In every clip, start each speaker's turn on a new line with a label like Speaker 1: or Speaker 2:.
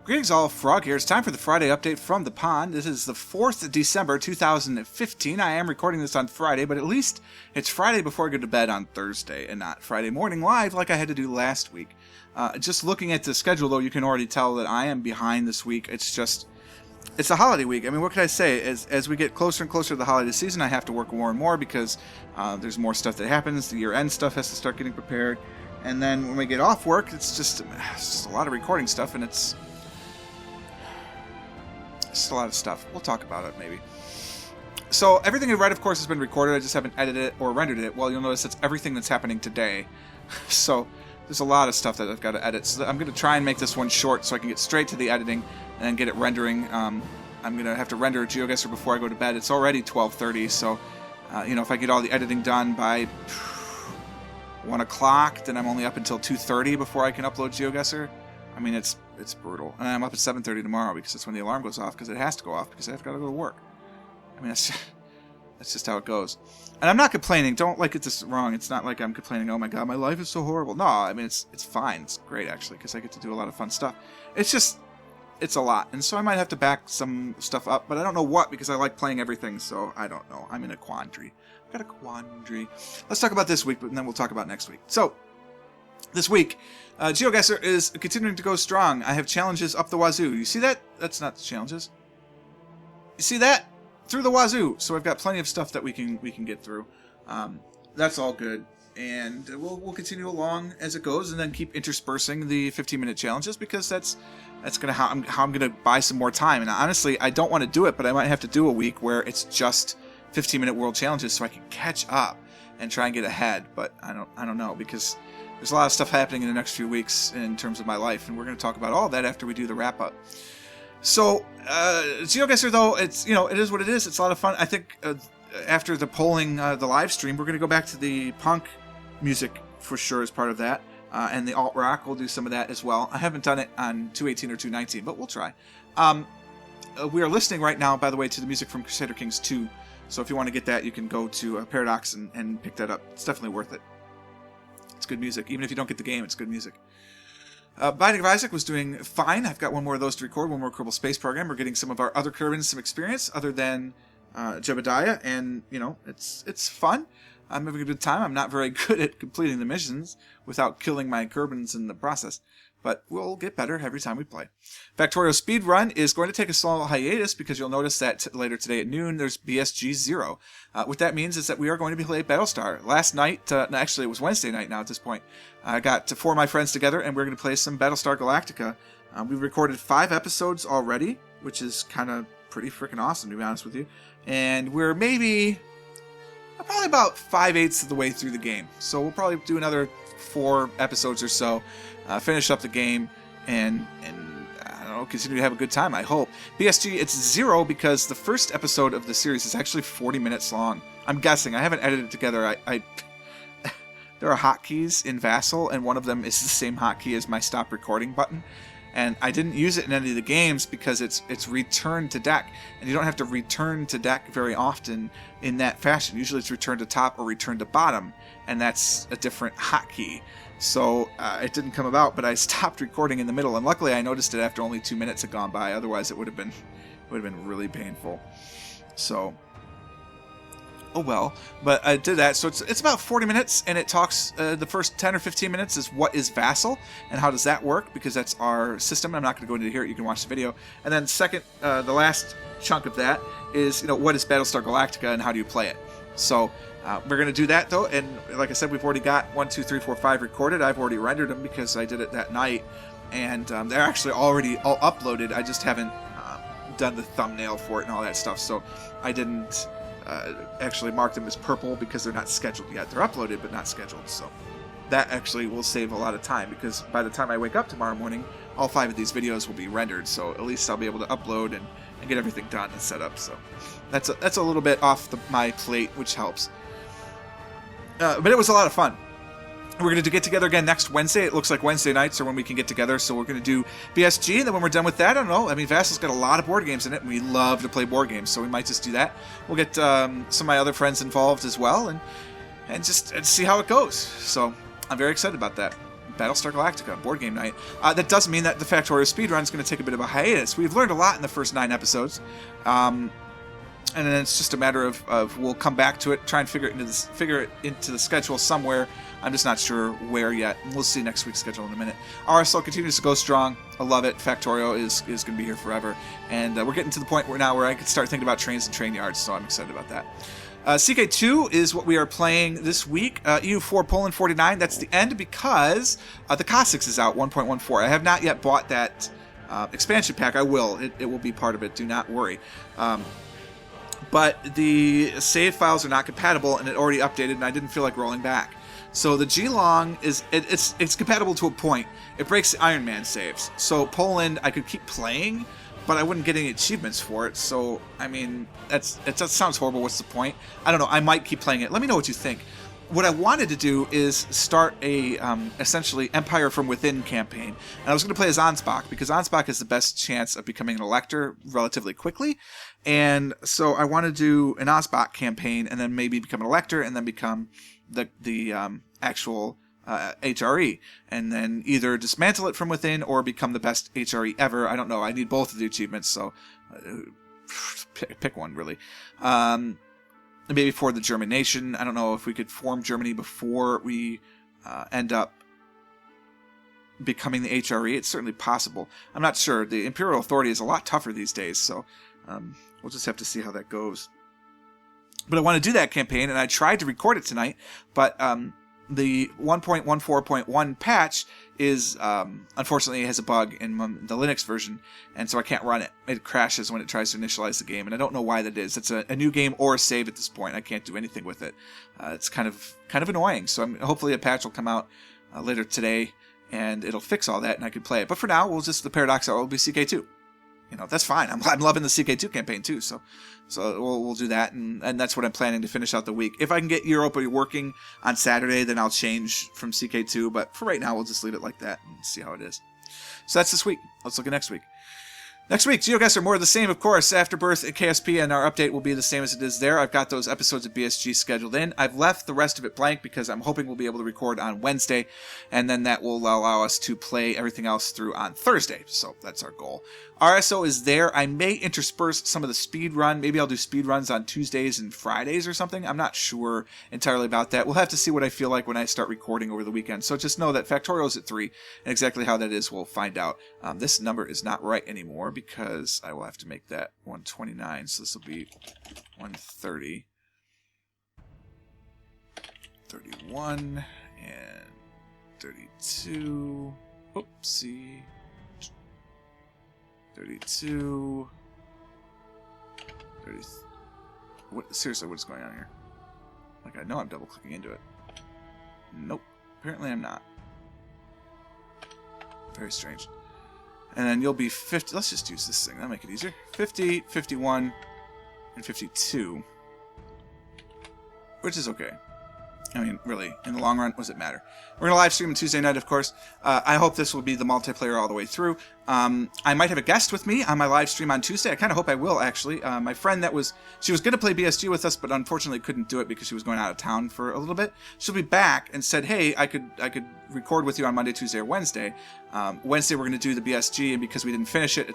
Speaker 1: Greetings all, Frog here. It's time for the Friday update from the pond. This is the 4th December 2015. I am recording this on Friday, but at least it's Friday before I go to bed on Thursday and not Friday morning live like I had to do last week. Just looking at the schedule, though, you can already tell that I am behind this week. It's a holiday week. I mean, what can I say? As we get closer and closer to the holiday season, I have to work more and more because there's more stuff that happens. The year-end stuff has to start getting prepared. And then when we get off work, it's just a lot of recording stuff, and it's a lot of stuff. We'll talk about it, maybe. So, everything I read, of course, has been recorded. I just haven't edited it or rendered it. Well, you'll notice it's everything that's happening today. So, there's a lot of stuff that I've got to edit. So, I'm going to try and make this one short so I can get straight to the editing and then get it rendering. I'm going to have to render GeoGuessr before I go to bed. It's already 12:30, so, if I get all the editing done by 1 o'clock, then I'm only up until 2:30 before I can upload GeoGuessr. I mean, it's brutal. And I'm up at 7:30 tomorrow because that's when the alarm goes off, because it has to go off because I've got to go to work. I mean, that's just how it goes. And I'm not complaining. Don't get this wrong. It's not like I'm complaining, oh my god, my life is so horrible. No, I mean, it's fine. It's great, actually, because I get to do a lot of fun stuff. It's a lot. And so I might have to back some stuff up, but I don't know what, because I like playing everything, so I don't know. I'm in a quandary. I've got a quandary. Let's talk about this week, but then we'll talk about next week. So, this week, GeoGuessr is continuing to go strong. I have challenges up the wazoo. You see that? That's not the challenges. You see that? Through the wazoo. So I've got plenty of stuff that we can get through. That's all good. And we'll continue along as it goes, and then keep interspersing the 15-minute challenges, because that's gonna how I'm gonna buy some more time. And honestly, I don't want to do it, but I might have to do a week where it's just 15-minute world challenges so I can catch up and try and get ahead. But I don't know, because there's a lot of stuff happening in the next few weeks in terms of my life, and we're going to talk about all of that after we do the wrap-up. So, GeoGuessr, though, it is what it is. It's a lot of fun. I think after the polling, the live stream, we're going to go back to the punk music for sure as part of that, and the alt-rock. We'll do some of that as well. I haven't done it on 218 or 219, but we'll try. We are listening right now, by the way, to the music from Crusader Kings 2, so if you want to get that, you can go to Paradox and pick that up. It's definitely worth it. It's good music. Even if you don't get the game, it's good music. Binding of Isaac was doing fine. I've got one more of those to record, one more Kerbal Space Program. We're getting some of our other Kerbins some experience other than Jebediah, and, it's fun. I'm having a good time. I'm not very good at completing the missions without killing my Kerbins in the process, but we'll get better every time we play. Factorio Speedrun is going to take a small hiatus because you'll notice that later today at noon there's BSG 0. What that means is that we are going to be playing Battlestar. Last night, actually it was Wednesday night now at this point, I got 4 of my friends together and we're going to play some Battlestar Galactica. We've recorded 5 episodes already, which is kind of pretty freaking awesome, to be honest with you. And we're probably about 5/8 of the way through the game. So we'll probably do another 4 episodes or so, finish up the game, and I don't know, continue to have a good time, I hope. BSG, it's 0 because the first episode of the series is actually 40 minutes long. I'm guessing. I haven't edited it together. There are hotkeys in Vassal, and one of them is the same hotkey as my stop recording button. And I didn't use it in any of the games because it's return to deck. And you don't have to return to deck very often in that fashion. Usually it's return to top or return to bottom, and that's a different hotkey. So it didn't come about, but I stopped recording in the middle, and luckily I noticed it after only 2 minutes had gone by. Otherwise it would have been really painful. So, oh well. But I did that, so it's about 40 minutes, and it talks, the first 10 or 15 minutes is what is Vassal, and how does that work, because that's our system. I'm not going to go into here, you can watch the video. And then second, the last chunk of that is, what is Battlestar Galactica, and how do you play it. So, we're going to do that, though, and like I said, we've already got 1, 2, 3, 4, 5 recorded. I've already rendered them because I did it that night, and they're actually already all uploaded. I just haven't done the thumbnail for it and all that stuff, so I didn't actually mark them as purple because they're not scheduled yet. They're uploaded, but not scheduled, so that actually will save a lot of time, because by the time I wake up tomorrow morning, all 5 of these videos will be rendered, so at least I'll be able to upload and get everything done and set up. So that's a little bit off my plate, which helps. But it was a lot of fun. We're going to get together again next Wednesday. It looks like Wednesday nights are when we can get together, so we're going to do BSG, and then when we're done with that, I don't know. I mean, Vassal's got a lot of board games in it, and we love to play board games, so we might just do that. We'll get some of my other friends involved as well, and just see how it goes. So I'm very excited about that. Battlestar Galactica board game night. That doesn't mean that the Factorio speedrun is going to take a bit of a hiatus. We've learned a lot in the first 9 episodes. And then it's just a matter of we'll come back to it, try and figure it into the schedule somewhere. I'm just not sure where yet. We'll see next week's schedule in a minute. RSL continues to go strong. I love it. Factorio is going to be here forever. And we're getting to the point where I can start thinking about trains and train yards, so I'm excited about that. CK2 is what we are playing this week. EU4 Poland 49, that's the end because the Cossacks is out 1.14. I have not yet bought that expansion pack. I will. It will be part of it. Do not worry. But the save files are not compatible, and it already updated, and I didn't feel like rolling back. So the G-Long it's compatible to a point. It breaks the Iron Man saves. So Poland, I could keep playing, but I wouldn't get any achievements for it. So, I mean, that sounds horrible. What's the point? I don't know. I might keep playing it. Let me know what you think. What I wanted to do is start a, essentially, Empire from Within campaign. And I was going to play as Ansbach, because Ansbach has the best chance of becoming an elector relatively quickly. And so I want to do an Ansbach campaign, and then maybe become an elector, and then become the actual HRE. And then either dismantle it from within, or become the best HRE ever. I don't know. I need both of the achievements, so pick one, really. Maybe for the German nation. I don't know if we could form Germany before we end up becoming the HRE. It's certainly possible. I'm not sure. The Imperial Authority is a lot tougher these days, so we'll just have to see how that goes. But I want to do that campaign, and I tried to record it tonight, but the 1.14.1 patch is, unfortunately, has a bug in the Linux version, and so I can't run it. It crashes when it tries to initialize the game, and I don't know why that is. It's a new game or a save at this point. I can't do anything with it. It's kind of annoying. So hopefully a patch will come out later today, and it'll fix all that, and I can play it. But for now, the Paradox will be CK2. That's fine. I'm loving the CK2 campaign too, so we'll do that, and that's what I'm planning to finish out the week. If I can get Europa working on Saturday, then I'll change from CK2, but for right now, we'll just leave it like that and see how it is. So that's this week. Let's look at next week. Next week, GeoGuessr, more of the same, of course. Afterbirth and KSP, and our update will be the same as it is there. I've got those episodes of BSG scheduled in. I've left the rest of it blank because I'm hoping we'll be able to record on Wednesday, and then that will allow us to play everything else through on Thursday. So that's our goal. RSO is there. I may intersperse some of the speed run. Maybe I'll do speed runs on Tuesdays and Fridays or something. I'm not sure entirely about that. We'll have to see what I feel like when I start recording over the weekend. So just know that Factorial is at 3, and exactly how that is, we'll find out. This number is not right anymore because I will have to make that 129. So this will be 130, 31, and 32. Oopsie. 32, 30. Seriously, what is going on here? Like, I know I'm double clicking into it. Nope. Apparently I'm not. Very strange. And then you'll be 50. Let's just use this thing. That'll make it easier. 50, 51, and 52. Which is okay. I mean, really, in the long run, what does it matter? We're going to live stream on Tuesday night, of course. I hope this will be the multiplayer all the way through. I might have a guest with me on my live stream on Tuesday. I kind of hope I will, actually. My friend she was going to play BSG with us, but unfortunately couldn't do it because she was going out of town for a little bit. She'll be back and said, hey, I could record with you on Monday, Tuesday, or Wednesday. Wednesday we're going to do the BSG, and because we didn't finish it,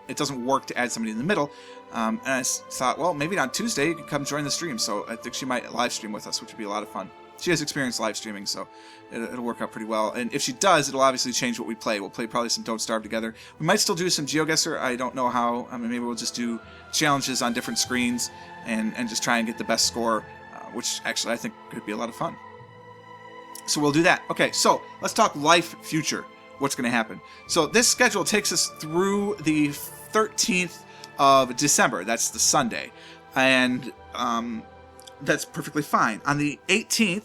Speaker 1: it doesn't work to add somebody in the middle. And I thought, well, maybe on Tuesday you can come join the stream. So I think she might live stream with us, which would be a lot of fun. She has experience live streaming, so it'll work out pretty well. And if she does, it'll obviously change what we play. We'll play probably some Don't Starve together. We might still do some GeoGuessr. I don't know how. I mean, maybe we'll just do challenges on different screens and just try and get the best score, which actually I think could be a lot of fun. So we'll do that. Okay, so let's talk life future. What's going to happen? So this schedule takes us through the 13th of December. That's the Sunday. And that's perfectly fine. On the 18th,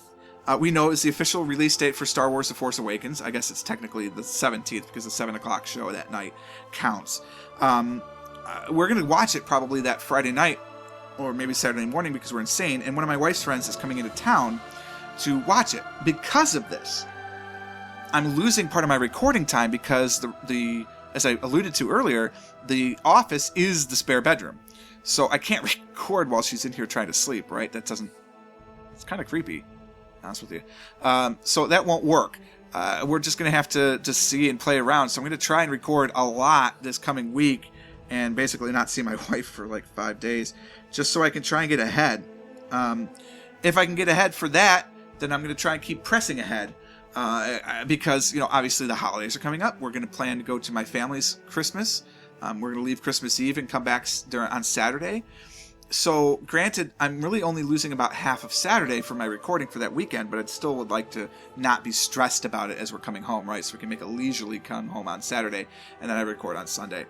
Speaker 1: we know is the official release date for Star Wars The Force Awakens. I guess it's technically the 17th because the 7 o'clock show that night counts. We're going to watch it probably that Friday night or maybe Saturday morning because we're insane. And one of my wife's friends is coming into town to watch it. Because of this, I'm losing part of my recording time because the as I alluded to earlier, the office is the spare bedroom. So I can't record while she's in here trying to sleep, right? It's kind of creepy, to be honest with you. So that won't work. we're just going to have to see and play around. So I'm going to try and record a lot this coming week and basically not see my wife for like 5 days, just so I can try and get ahead. If I can get ahead for that, then I'm going to try and keep pressing ahead. Because, obviously the holidays are coming up. We're going to plan to go to my family's Christmas. We're going to leave Christmas Eve and come back on Saturday. So, granted, I'm really only losing about half of Saturday for my recording for that weekend, but I still would like to not be stressed about it as we're coming home, right? So we can make a leisurely come home on Saturday, and then I record on Sunday.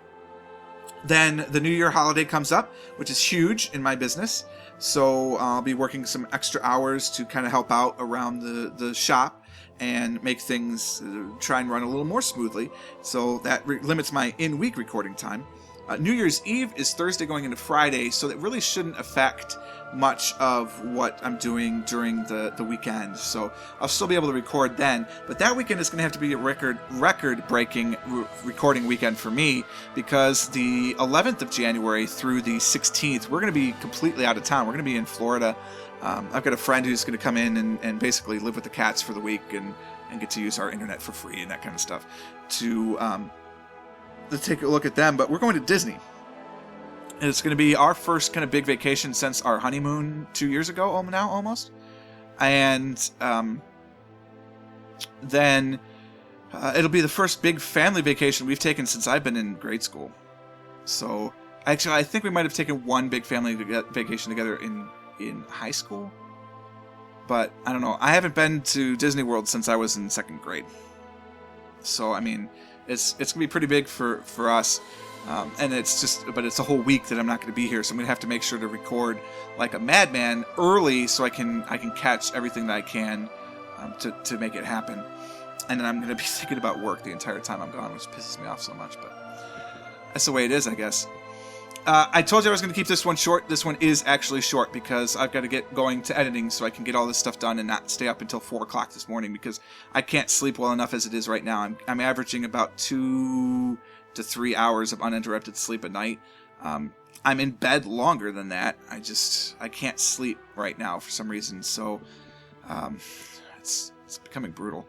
Speaker 1: Then the New Year holiday comes up, which is huge in my business. So I'll be working some extra hours to kind of help out around the shop and make things try and run a little more smoothly. So that limits my in-week recording time. New Year's Eve is Thursday going into Friday, so that really shouldn't affect much of what I'm doing during the weekend. So I'll still be able to record then, but that weekend is going to have to be a record-breaking recording weekend for me, because the 11th of January through the 16th, we're going to be completely out of town. We're going to be in Florida. I've got a friend who's going to come in and basically live with the cats for the week and get to use our internet for free and that kind of stuff to take a look at them. But we're going to Disney. And it's going to be our first kind of big vacation since our honeymoon 2 years ago now, almost. And then it'll be the first big family vacation we've taken since I've been in grade school. So, actually, I think we might have taken one big family vacation together in high school. But, I don't know. I haven't been to Disney World since I was in second grade. So, I mean, it's going to be pretty big for us. And but it's a whole week that I'm not going to be here, so I'm going to have to make sure to record like a madman early so I can catch everything that I can to make it happen. And then I'm going to be thinking about work the entire time I'm gone, which pisses me off so much, but that's the way it is, I guess. I told you I was going to keep this one short. This one is actually short because I've got to get going to editing so I can get all this stuff done and not stay up until 4 o'clock this morning, because I can't sleep well enough as it is right now. I'm averaging about 2 to 3 hours of uninterrupted sleep a night. I'm in bed longer than that. I can't sleep right now for some reason. So it's becoming brutal.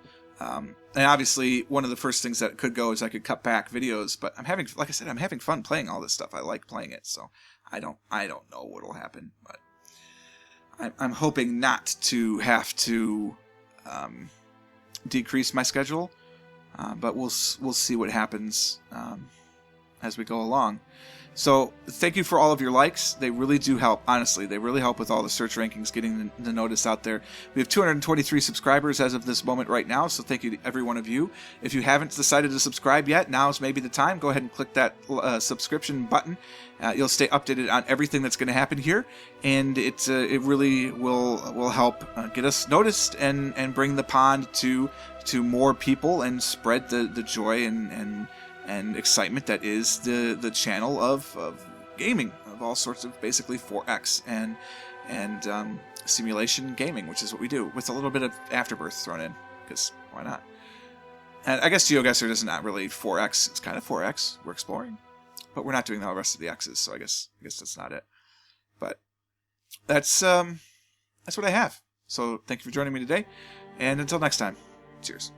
Speaker 1: And obviously, one of the first things that could go is I could cut back videos. But like I said, I'm having fun playing all this stuff. I like playing it, so I don't know what'll happen. But I'm hoping not to have to decrease my schedule. But we'll see what happens as we go along. So thank you for all of your likes. They really do help. Honestly, they really help with all the search rankings, getting the notice out there. We have 223 subscribers as of this moment right now, so thank you to every one of you. If you haven't decided to subscribe yet, now's maybe the time. Go ahead and click that subscription button. You'll stay updated on everything that's going to happen here, and it really will help get us noticed and bring the pond to more people and spread the joy and excitement that is the channel of gaming of all sorts of basically 4X and simulation gaming, which is what we do with a little bit of Afterbirth thrown in, because why not? And I guess GeoGuessr is not really 4X. It's kind of 4X. We're exploring, but we're not doing the rest of the X's, so I guess that's not it. But that's what I have. So thank you for joining me today, and until next time, cheers.